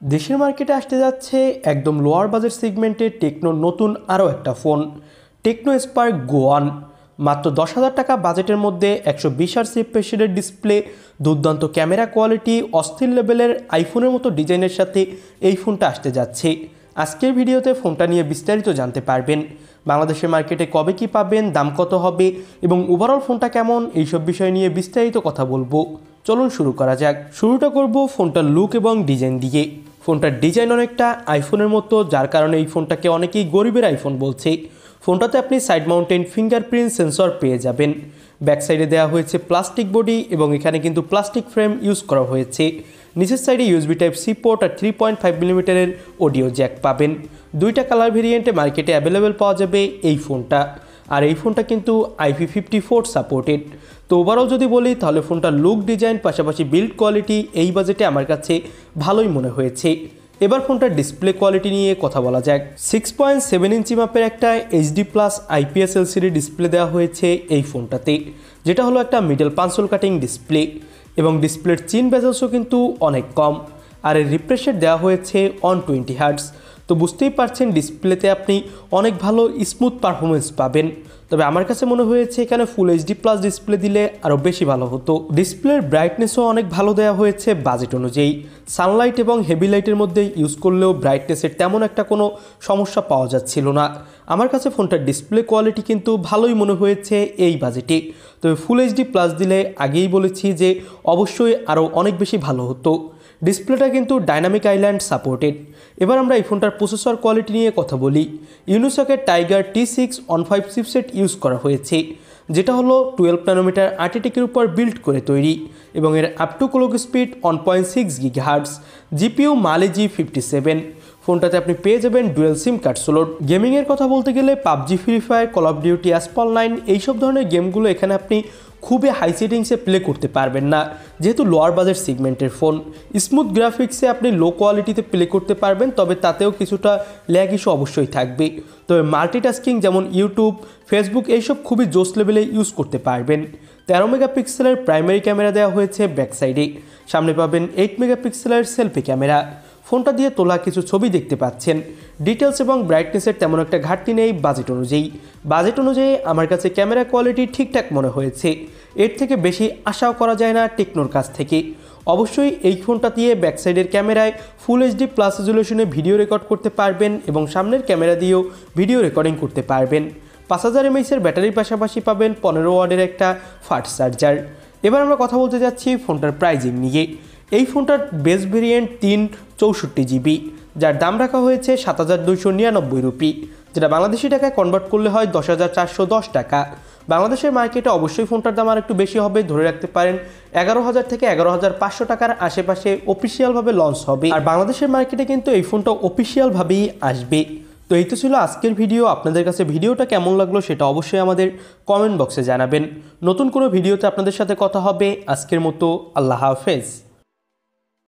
দেশের মার্কেটে আসতে যাচ্ছে একদম লোয়ার বাজেট সেগমেন্টে টেকনোর নতুন আরও একটা ফোন টেকনো স্পার্ক গো 1। মাত্র 10,000 টাকা বাজেটের মধ্যে 120 Hz রিফ্রেশ রেট ডিসপ্লে, দুর্দান্ত ক্যামেরা কোয়ালিটি, অস্থির লেভেলের আইফোনের মতো ডিজাইনের সাথে এই ফোনটা আসতে যাচ্ছে। আজকের ভিডিওতে ফোনটা নিয়ে বিস্তারিত জানতে পারবেন। বাংলাদেশের মার্কেটে কবে কি পাবেন, দাম কত হবে এবং ওভারঅল ফোনটা কেমন, এইসব বিষয় নিয়ে বিস্তারিত কথা বলবো। চলুন শুরু করা যাক। শুরুটা করব ফোনটার লুক এবং ডিজাইন দিয়ে। ফোনটার ডিজাইন অনেকটা আইফোনের মতো, যার কারণে এই ফোনটাকে অনেকেই গরিবের আইফোন বলছে। ফোনটাতে আপনি সাইড মাউন্টেন ফিঙ্গারপ্রিন্ট সেন্সর পেয়ে যাবেন। ব্যাক সাইডে দেওয়া হয়েছে প্লাস্টিক বডি এবং এখানে কিন্তু প্লাস্টিক ফ্রেম ইউজ করা হয়েছে। নিচের সাইডে ইউএসবি টাইপ সি পোর্ট আর 3.5 মিলিমিটারের অডিও জ্যাক পাবেন। দুইটা কালার ভেরিয়েন্টে মার্কেটে অ্যাভেলেবেল পাওয়া যাবে এই ফোনটা। আর এই ফোনটা কিন্তু IP54 সাপোর্টেড। তো ওভারঅল যদি বলি তাহলে ফোনটার লুক, ডিজাইন, পাশাপাশি বিল্ড কোয়ালিটি এই বাজেটে আমার কাছে ভালোই মনে হয়েছে। এবার ফোনটার ডিসপ্লে কোয়ালিটি নিয়ে কথা বলা যাক। 6.7 ইঞ্চি মাপের একটা HD+ IPS LCD ডিসপ্লে দেওয়া হয়েছে এই ফোনটাতে, যেটা হলো একটা মিডল পাঞ্চল কাটিং ডিসপ্লে এবং ডিসপ্লের চিন বেজেলসও কিন্তু অনেক কম। আর এর রিফ্রেশ রেট দেওয়া হয়েছে 120 Hz। তো বুঝতেই পারছেন ডিসপ্লেতে আপনি অনেক ভালো স্মুথ পারফরমেন্স পাবেন। তবে আমার কাছে মনে হয়েছে এখানে ফুল HD+ ডিসপ্লে দিলে আরও বেশি ভালো হতো। ডিসপ্লের ব্রাইটনেসও অনেক ভালো দেওয়া হয়েছে বাজেট অনুযায়ী। সানলাইট এবং হেভি লাইটের মধ্যে ইউজ করলেও ব্রাইটনেসের তেমন একটা কোনো সমস্যা পাওয়া যাচ্ছিল না। আমার কাছে ফোনটার ডিসপ্লে কোয়ালিটি কিন্তু ভালোই মনে হয়েছে এই বাজেটে। তবে ফুল HD+ দিলে আগেই বলেছি যে অবশ্যই আরও অনেক বেশি ভালো হতো। ডিসপ্লেটা কিন্তু ডাইনামিক আইল্যান্ড সাপোর্টেড। এবার আমরা এই ফোনটার প্রসেসর কোয়ালিটি নিয়ে কথা বলি। ইউনিসকের টাইগার T615 চিপসেট ইউজ করা হয়েছে, যেটা হলো 12 ন্যানোমিটার আর্টিটেকের উপর বিল্ড করে তৈরি এবং এর up to clock speed 1.6 GHz। GPU Mali G57। ফোনটাতে আপনি পেয়ে যাবেন ডুয়েল সিম কার্ড স্লট। গেমিংয়ের কথা বলতে গেলে PUBG, free fire, call of duty, অ্যাসপল 9 এইসব ধরনের গেমগুলো এখানে আপনি খুবই হাই সেটিংসে প্লে করতে পারবেন না, যেহেতু লোয়ার বাজেট সেগমেন্টের ফোন। স্মুথ গ্রাফিক্সে আপনি লো কোয়ালিটিতে প্লে করতে পারবেন, তবে তাতেও কিছুটা ল্যাগ ইস্যু অবশ্যই থাকবে। তবে মাল্টিটাস্কিং যেমন ইউটিউব, ফেসবুক এইসব খুবই জোস লেভেলে ইউজ করতে পারবেন। 13 মেগাপিক্সেলের প্রাইমারি ক্যামেরা দেওয়া হয়েছে ব্যাক সাইডে। সামনে পাবেন 8 মেগাপিক্সেলের সেলফি ক্যামেরা। ফোনটা দিয়ে তোলা কিছু ছবি দেখতে পাচ্ছেন। ডিটেলস এবং ব্রাইটনেসের তেমন একটা ঘাটতি নেই বাজেট অনুযায়ী। আমার কাছে ক্যামেরা কোয়ালিটি ঠিকঠাক মনে হয়েছে। এর থেকে বেশি আশাও করা যায় না টেকনোর কাছ থেকে। অবশ্যই এই ফোনটা দিয়ে ব্যাক সাইডের ক্যামেরায় ফুল HD+ রেজলিউশনে ভিডিও রেকর্ড করতে পারবেন এবং সামনের ক্যামেরা দিয়েও ভিডিও রেকর্ডিং করতে পারবেন। 5000 mAh ব্যাটারির পাশাপাশি পাবেন 15 ওয়াটের একটা ফাস্ট চার্জার। এবার আমরা কথা বলতে যাচ্ছি ফোনটার প্রাইজিং নিয়ে। এই ফোনটার বেস ভেরিয়েন্ট 364GB, যার দাম রাখা হয়েছে 7,299 রুপি, যেটা বাংলাদেশি টাকায় কনভার্ট করলে হয় 10,410 টাকা। বাংলাদেশের মার্কেটে অবশ্যই ফোনটার দাম আর একটু বেশি হবে, ধরে রাখতে পারেন 11,000 থেকে 11,500 টাকার আশেপাশে অফিসিয়ালভাবে লঞ্চ হবে। আর বাংলাদেশের মার্কেটে কিন্তু এই ফোনটা অফিসিয়ালভাবেই আসবে। তো এই তো ছিল আজকের ভিডিও। আপনাদের কাছে ভিডিওটা কেমন লাগলো সেটা অবশ্যই আমাদের কমেন্ট বক্সে জানাবেন। নতুন কোনো ভিডিওতে আপনাদের সাথে কথা হবে। আজকের মতো আল্লাহ হাফেজ।